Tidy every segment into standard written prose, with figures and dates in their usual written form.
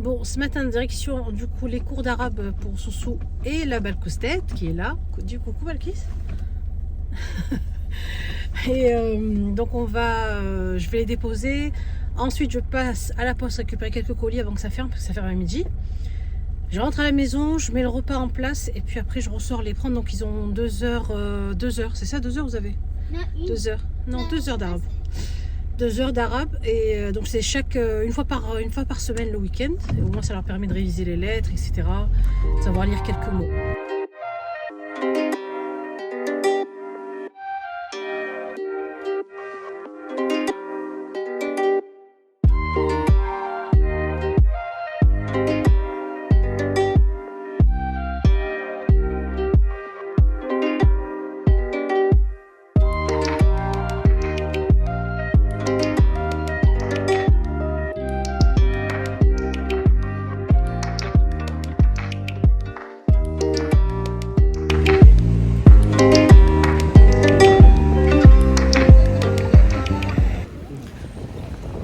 Bon, ce matin, direction du coup les cours d'arabe pour Soussou et la Balkoustet qui est là. Dis coucou Balkis. Et donc je vais les déposer. Ensuite, je passe à la poste récupérer quelques colis avant que ça ferme, parce que ça ferme à midi. Je rentre à la maison, je mets le repas en place et puis après je ressors les prendre. Donc ils ont 2 heures, 2 heures, c'est ça, 2 heures vous avez? Non, 2 heures, non 2 heures d'arabe. 2 heures d'arabe et donc c'est une fois par semaine le week-end. Et au moins ça leur permet de réviser les lettres, etc. De savoir lire quelques mots.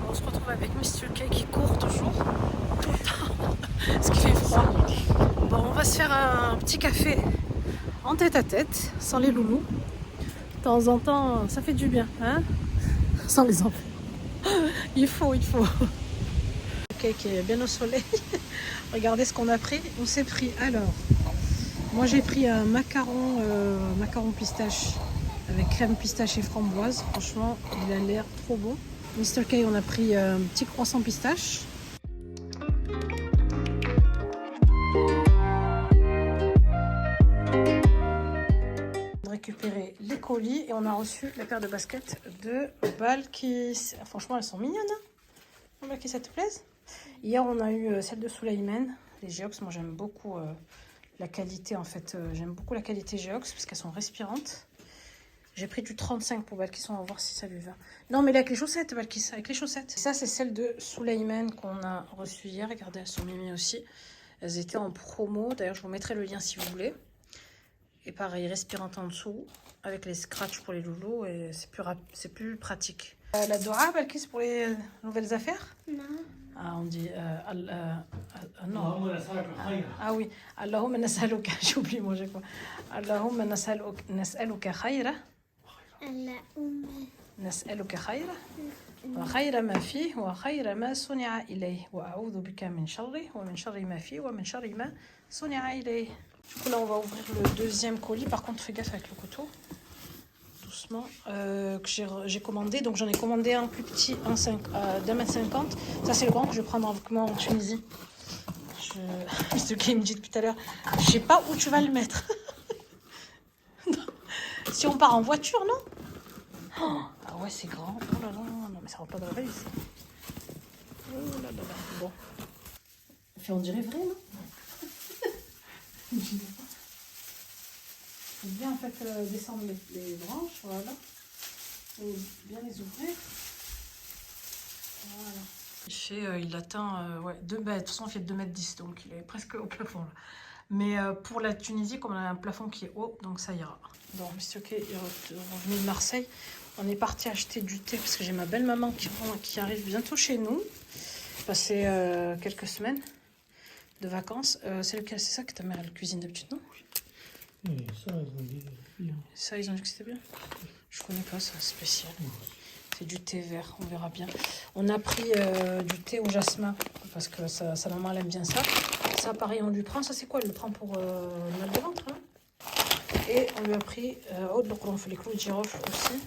On se retrouve avec Mr. K qui court toujours, tout le temps, parce qu'il fait froid. Bon, on va se faire un petit café en tête à tête, sans les loulous. De temps en temps, ça fait du bien, hein? Sans les enfants. Il faut. Ok, qui est bien au soleil. Regardez ce qu'on a pris. On s'est pris alors. Moi j'ai pris un macaron pistache avec crème pistache et framboise. Franchement, il a l'air trop bon. Mr. K, on a pris un petit croissant pistache. On a récupéré les colis et on a reçu la paire de baskets de Balkis. Franchement, elles sont mignonnes. Hein, Balkis, ça te plaise? Hier, on a eu celle de Souleyman, les Geox. Moi, j'aime beaucoup la qualité, en fait. J'aime beaucoup la qualité Geox parce qu'elles sont respirantes. J'ai pris du 35 pour Balkis, on va voir si ça lui va. Non, mais avec les chaussettes, Balkis, avec les chaussettes. Ça, c'est celle de Souleyman qu'on a reçue hier. Regardez, elles sont mimi aussi. Elles étaient en promo. D'ailleurs, je vous mettrai le lien si vous voulez. Et pareil, respirante en dessous, avec les scratchs pour les loulous, et c'est plus pratique. La Dora, Balkis, pour les nouvelles affaires? non. Ah, on dit... non. Ah oui. Allahumma nas'aluka. J'ai oublié, moi, j'ai quoi. Allahumma nas'aluka khayra. نسألك خيره وخير ما فيه وخير ما صنع إليه وأعوذ بك من شره ومن شر ما فيه ومن شر ما صنع إليه. Du coup là on va ouvrir le deuxième colis. Par contre fais gaffe avec le couteau. Doucement. Que j'ai commandé. Donc j'en ai commandé un plus petit, d'1,50 m. Ça c'est le grand que je vais prendre avec moi en Tunisie. Ce qui me dit depuis tout à l'heure, je sais pas où tu vas le mettre. Si on part en voiture, non? Oh, ah ouais, c'est grand. Oh là là, non, mais ça rentre pas dans la valise. Oh là là là. Bon. Fait, on dirait vrai, non? Faut bien, en fait, descendre les branches, voilà. Et bien les ouvrir. Voilà. Il atteint, ouais, 2 mètres. De toute façon, il fait 2,10 m, donc il est presque au plafond, là. Mais pour la Tunisie, comme on a un plafond qui est haut, donc ça ira. Donc, Mr. K est revenu de Marseille. On est parti acheter du thé parce que j'ai ma belle-maman qui arrive bientôt chez nous. Passer quelques semaines de vacances. C'est lequel? C'est ça que ta mère elle cuisine d'habitude, non? Oui, ça, ils ont dit bien. Ça, ils ont dit que c'était bien? Je connais pas ça, spécial. C'est du thé vert, on verra bien. On a pris du thé au jasmin parce que sa maman elle aime bien ça. Ça, pareil, on lui prend. Ça, c'est quoi? Elle le prend pour le mal de ventre, hein? Et on lui a pris on fait les clous de girofle aussi.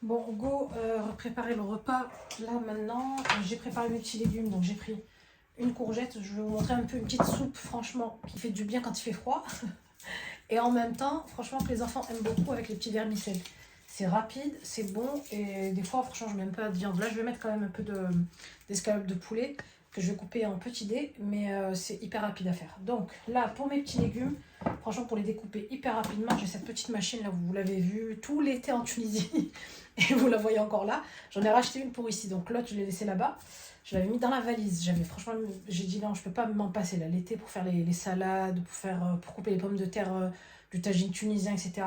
Bon, go, préparer le repas. Là, maintenant, j'ai préparé mes petits légumes. Donc, j'ai pris une courgette. Je vais vous montrer un peu une petite soupe, franchement, qui fait du bien quand il fait froid. Et en même temps, franchement, que les enfants aiment beaucoup avec les petits vermicelles. C'est rapide, c'est bon. Et des fois, franchement, je mets un peu de viande. Là, je vais mettre quand même un peu d'escalope de poulet que je vais couper en petits dés. Mais c'est hyper rapide à faire. Donc, là, pour mes petits légumes, franchement, pour les découper hyper rapidement, j'ai cette petite machine là, vous l'avez vu tout l'été en Tunisie. Et vous la voyez encore là. J'en ai racheté une pour ici. Donc l'autre, je l'ai laissé là-bas. Je l'avais mis dans la valise. Franchement, j'ai dit non, je peux pas m'en passer là. L'été pour faire les salades, pour couper les pommes de terre, du tagine tunisien, etc.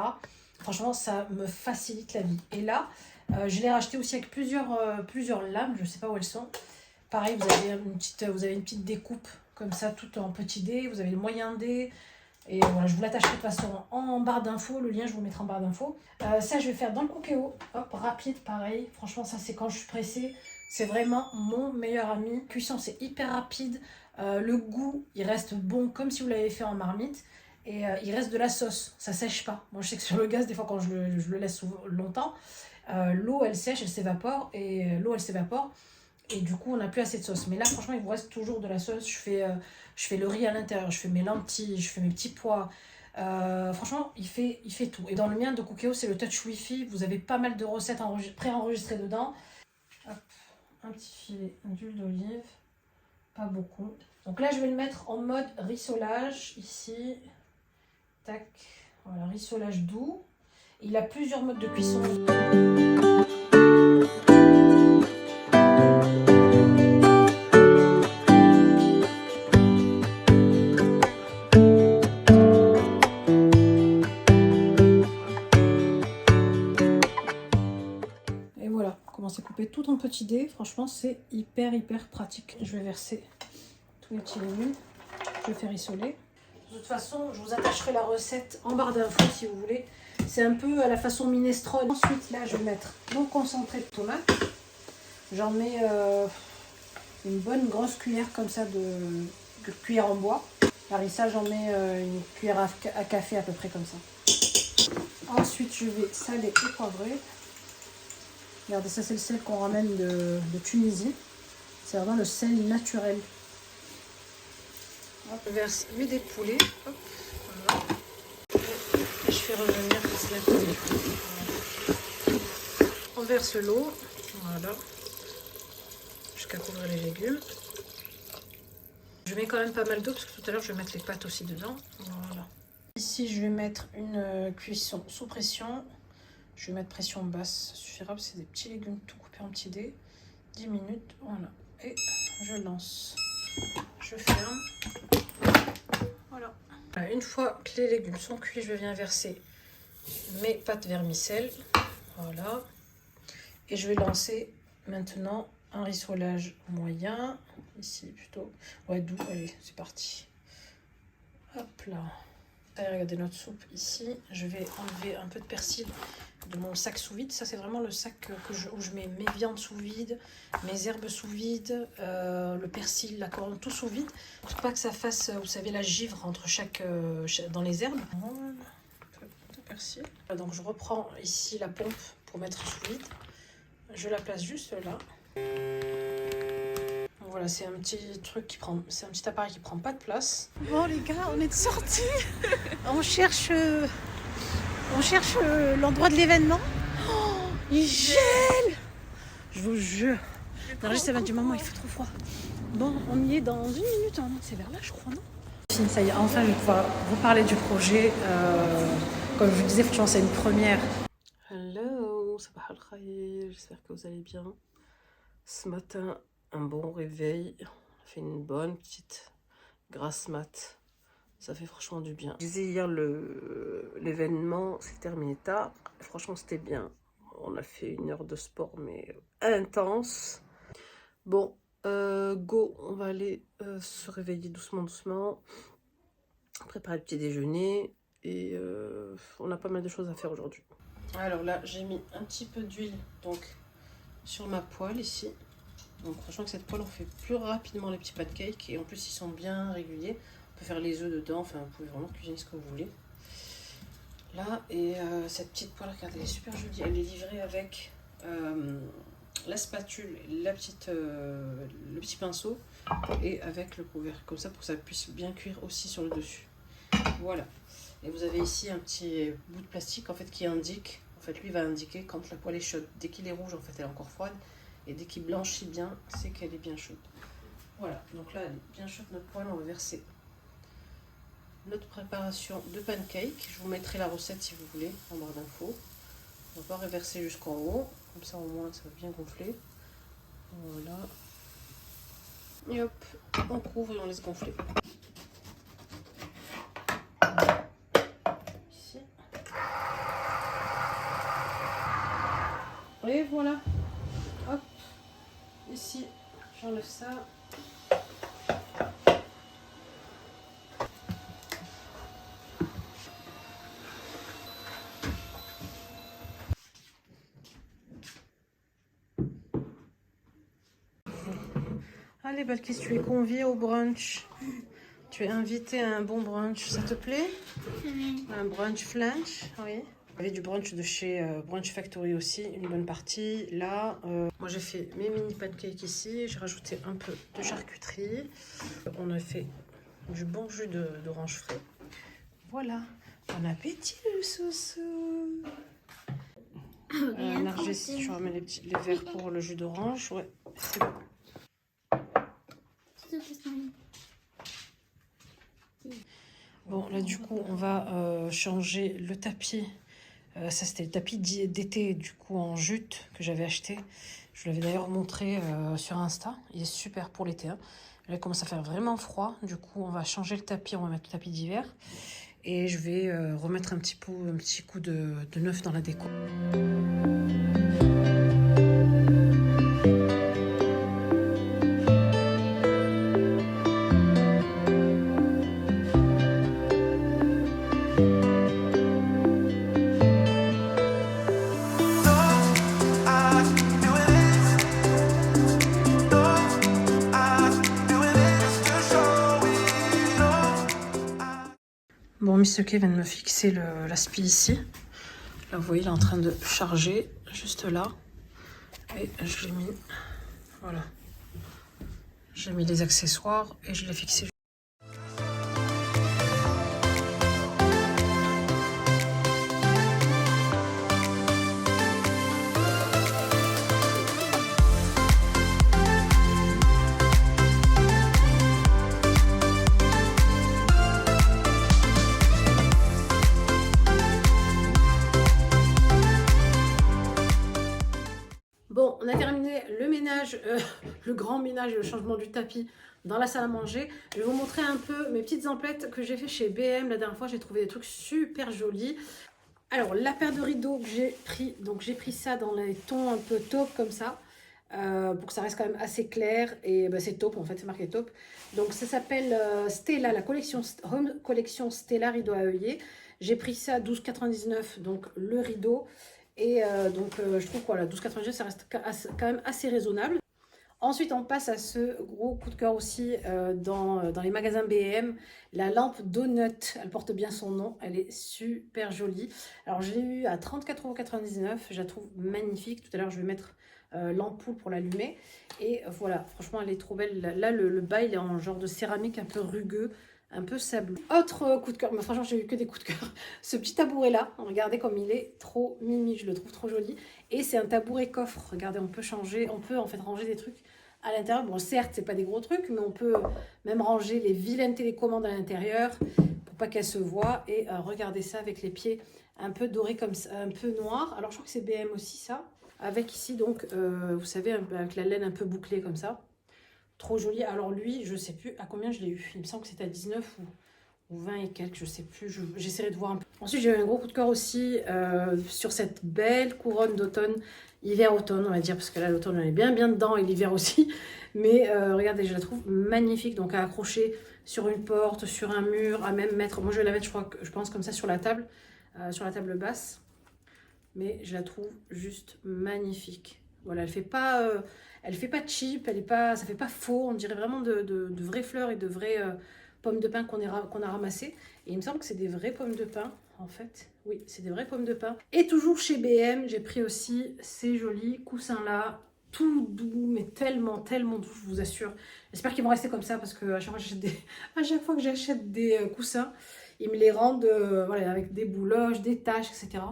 Franchement, ça me facilite la vie. Et là, je l'ai racheté aussi avec plusieurs lames. Je sais pas où elles sont. Pareil, vous avez une petite découpe comme ça, tout en petits dés. Vous avez le moyen dé. Et voilà, je vous l'attacherai de toute façon en barre d'infos. Le lien, je vous le mettrai en barre d'infos. Ça, je vais faire dans le Cookéo. Hop, rapide, pareil. Franchement, ça, c'est quand je suis pressée. C'est vraiment mon meilleur ami. Cuisson, c'est hyper rapide. Le goût, il reste bon comme si vous l'avez fait en marmite. Et il reste de la sauce. Ça sèche pas. Moi, je sais que sur le gaz, des fois, quand je le laisse longtemps, l'eau, elle sèche, elle s'évapore. Et l'eau, elle s'évapore. Et du coup, on n'a plus assez de sauce. Mais là, franchement, il vous reste toujours de la sauce. Je fais le riz à l'intérieur, je fais mes lentilles, je fais mes petits pois. Franchement, il fait tout. Et dans le mien de Cookéo, c'est le touch wifi. Vous avez pas mal de recettes préenregistrées dedans. Hop, un petit filet d'huile d'olive. Pas beaucoup. Donc là, je vais le mettre en mode rissolage. Ici. Tac. Voilà, rissolage doux. Il a plusieurs modes de cuisson. C'est coupé tout en petits dés. Franchement, c'est hyper pratique. Je vais verser tous les petits légumes. Je vais faire rissoler. De toute façon, je vous attacherai la recette en barre d'infos si vous voulez. C'est un peu à la façon minestrone. Ensuite, là, je vais mettre mon concentré de tomate. J'en mets une bonne grosse cuillère comme ça de cuillère en bois. Harissa, j'en mets une cuillère à café à peu près comme ça. Ensuite, je vais saler et poivrer. Regardez, ça c'est le sel qu'on ramène de Tunisie. C'est vraiment le sel naturel. Hop, je verse l'huile des poulets. Hop, voilà. Et je fais revenir cela. Voilà. On verse l'eau. Voilà. Jusqu'à couvrir les légumes. Je mets quand même pas mal d'eau parce que tout à l'heure je vais mettre les pâtes aussi dedans. Voilà. Ici je vais mettre une cuisson sous pression. Je vais mettre pression basse, ça suffira, c'est des petits légumes tout coupés en petits dés. 10 minutes, voilà. Et je lance. Je ferme. Voilà. Une fois que les légumes sont cuits, je viens verser mes pâtes vermicelles. Voilà. Et je vais lancer maintenant un rissolage moyen. Ici plutôt. Ouais, doux. Allez, c'est parti. Hop là. Regardez notre soupe ici. Je vais enlever un peu de persil de mon sac sous vide. Ça, c'est vraiment le sac où je mets mes viandes sous vide, mes herbes sous vide, le persil, la coriandre, tout sous vide. Pour pas que ça fasse, vous savez, la givre entre dans les herbes. Voilà, un peu de persil. Donc, je reprends ici la pompe pour mettre sous vide. Je la place juste là. Voilà, c'est un petit truc c'est un petit appareil qui prend pas de place. Bon les gars, on est sortis. on cherche l'endroit de l'événement. Oh, il gèle. Je vous jure. Juste ça va du moment, il fait trop froid. Bon, on y est dans 1 minute. Hein. C'est vers là, je crois, non? Ça y est, enfin, je vais pouvoir vous parler du projet. Comme je vous disais, franchement, c'est une première. Hello, sabah al-khair, j'espère que vous allez bien. Ce matin, un bon réveil, on a fait une bonne petite grasse mat, ça fait franchement du bien. Je disais hier, l'événement s'est terminé tard, franchement c'était bien. On a fait 1 heure de sport mais intense. Bon, go, on va aller se réveiller doucement, préparer le petit déjeuner et on a pas mal de choses à faire aujourd'hui. Alors là, j'ai mis un petit peu d'huile donc sur ma poêle ici. Donc franchement, que cette poêle, on fait plus rapidement les petits pancakes et en plus ils sont bien réguliers. On peut faire les œufs dedans, enfin vous pouvez vraiment cuisiner ce que vous voulez. Là, et cette petite poêle, regardez, elle est super jolie. Elle est livrée avec la spatule, le petit pinceau et avec le couvercle, comme ça pour que ça puisse bien cuire aussi sur le dessus. Voilà. Et vous avez ici un petit bout de plastique en fait qui indique, en fait lui va indiquer quand la poêle est chaude. Dès qu'il est rouge, en fait elle est encore froide. Et dès qu'il blanchit bien, c'est qu'elle est bien chaude. Voilà, donc là, elle est bien chaude notre poêle. On va verser notre préparation de pancake. Je vous mettrai la recette si vous voulez en barre d'infos. On va pas reverser jusqu'en haut. Comme ça, au moins, ça va bien gonfler. Voilà. Et hop, on couvre et on laisse gonfler. Ici. Et voilà. Hop. Ici, J'enlève ça. Allez Balkis, tu es conviée au brunch. Tu es invitée à un bon brunch, ça te plaît? Oui. Un brunch flanch, oui. Il y avait du brunch de chez Brunch Factory aussi, une bonne partie. Là, moi j'ai fait mes mini pancakes ici, j'ai rajouté un peu de charcuterie. On a fait du bon jus d'orange frais. Voilà, bon appétit le sousou. Nargis, si tu remets les verres pour le jus d'orange, ouais, c'est bon. Bon, là du coup, on va changer le tapis. Ça, c'était le tapis d'été, du coup, en jute que j'avais acheté. Je l'avais d'ailleurs montré sur Insta. Il est super pour l'été. Hein. Là, il commence à faire vraiment froid. Du coup, on va changer le tapis. On va mettre le tapis d'hiver. Et je vais remettre un petit coup de neuf dans la déco. Bon, Mr. K vient de me fixer la spie ici. Là, vous voyez, il est en train de charger, juste là. Et je l'ai mis, voilà. J'ai mis les accessoires et je l'ai fixé. Bon, on a terminé le ménage, le grand ménage et le changement du tapis dans la salle à manger. Je vais vous montrer un peu mes petites emplettes que j'ai fait chez BM. La dernière fois, j'ai trouvé des trucs super jolis. Alors, la paire de rideaux que j'ai pris, donc j'ai pris ça dans les tons un peu taupe comme ça, pour que ça reste quand même assez clair. Et bah, c'est taupe, en fait, c'est marqué taupe. Donc, ça s'appelle Stella, la collection Home Collection Stella rideau à œillet. J'ai pris ça à 12,99 €, donc le rideau. Et je trouve que voilà, 12,99 €, ça reste quand même assez raisonnable. Ensuite, on passe à ce gros coup de cœur aussi dans les magasins BM. La lampe Donut, elle porte bien son nom. Elle est super jolie. Alors, je l'ai eu à 34,99 €. Je la trouve magnifique. Tout à l'heure, je vais mettre l'ampoule pour l'allumer. Et voilà, franchement, elle est trop belle. Là, le bas, il est en genre de céramique un peu rugueux, un peu sableux. Autre coup de cœur, mais franchement j'ai eu que des coups de cœur. Ce petit tabouret là, regardez comme il est trop mimi, je le trouve trop joli. Et c'est un tabouret coffre, regardez, on peut changer, on peut en fait ranger des trucs à l'intérieur. Bon certes c'est pas des gros trucs, mais on peut même ranger les vilaines télécommandes à l'intérieur pour pas qu'elles se voient. Et regardez ça avec les pieds un peu dorés comme ça, un peu noirs. Alors je crois que c'est BM aussi ça. Avec ici donc, vous savez, avec la laine un peu bouclée comme ça. Trop joli. Alors lui, je sais plus à combien je l'ai eu. Il me semble que c'était à 19 ou 20 et quelques, je sais plus. J'essaierai de voir un peu. Ensuite, j'ai eu un gros coup de cœur aussi sur cette belle couronne d'automne, hiver-automne, on va dire, parce que là, l'automne, elle est bien dedans et l'hiver aussi. Mais regardez, je la trouve magnifique. Donc à accrocher sur une porte, sur un mur, à même mettre. Moi, je vais la mettre, je pense, comme ça sur la table basse. Mais je la trouve juste magnifique. Voilà, elle fait pas cheap, ça fait pas faux. On dirait vraiment de vraies fleurs et de vraies pommes de pin qu'on a ramassées. Et il me semble que c'est des vraies pommes de pin, en fait. Oui, c'est des vraies pommes de pin. Et toujours chez BM, j'ai pris aussi ces jolis coussins-là, tout doux, mais tellement doux, je vous assure. J'espère qu'ils vont rester comme ça, parce que à chaque fois que j'achète des coussins, ils me les rendent voilà, avec des bouloches, des taches, etc.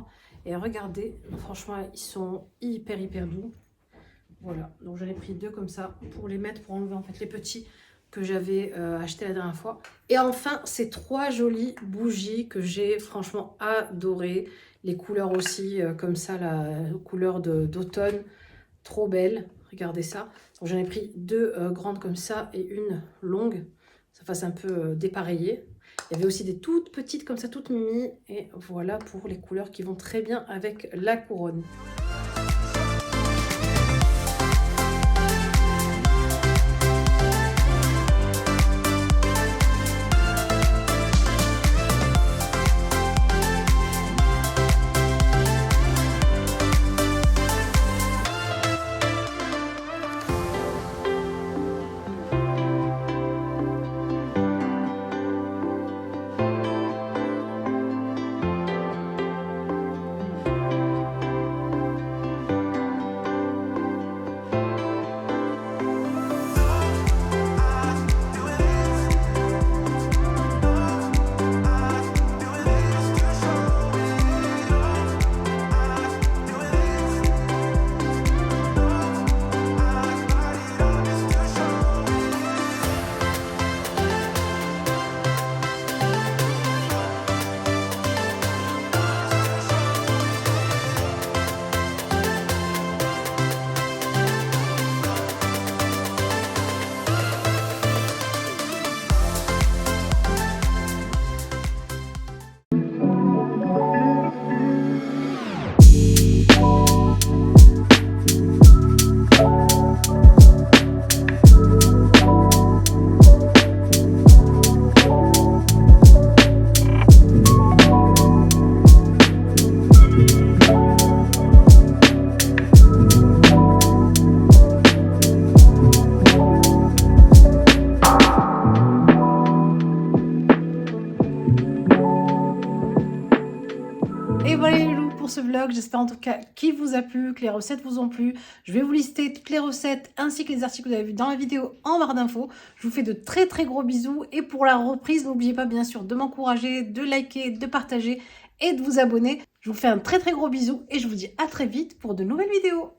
Et regardez, franchement, ils sont hyper doux. Voilà, donc j'en ai pris 2 comme ça pour les mettre, pour enlever en fait les petits que j'avais achetés la dernière fois. Et enfin, ces 3 jolies bougies que j'ai franchement adorées. Les couleurs aussi, comme ça, la couleur d'automne, trop belle. Regardez ça. Donc j'en ai pris 2 grandes comme ça et une longue. Ça fasse un peu dépareillé. Il y avait aussi des toutes petites comme ça, toutes mimi. Et voilà pour les couleurs qui vont très bien avec la couronne. vlog. J'espère en tout cas qu'il vous a plu, que les recettes vous ont plu. Je vais vous lister toutes les recettes ainsi que les articles que vous avez vus dans la vidéo en barre d'infos. Je vous fais de très très gros bisous. Et pour la reprise, n'oubliez pas bien sûr de m'encourager, de liker, de partager et de vous abonner. Je vous fais un très très gros bisou et je vous dis à très vite pour de nouvelles vidéos.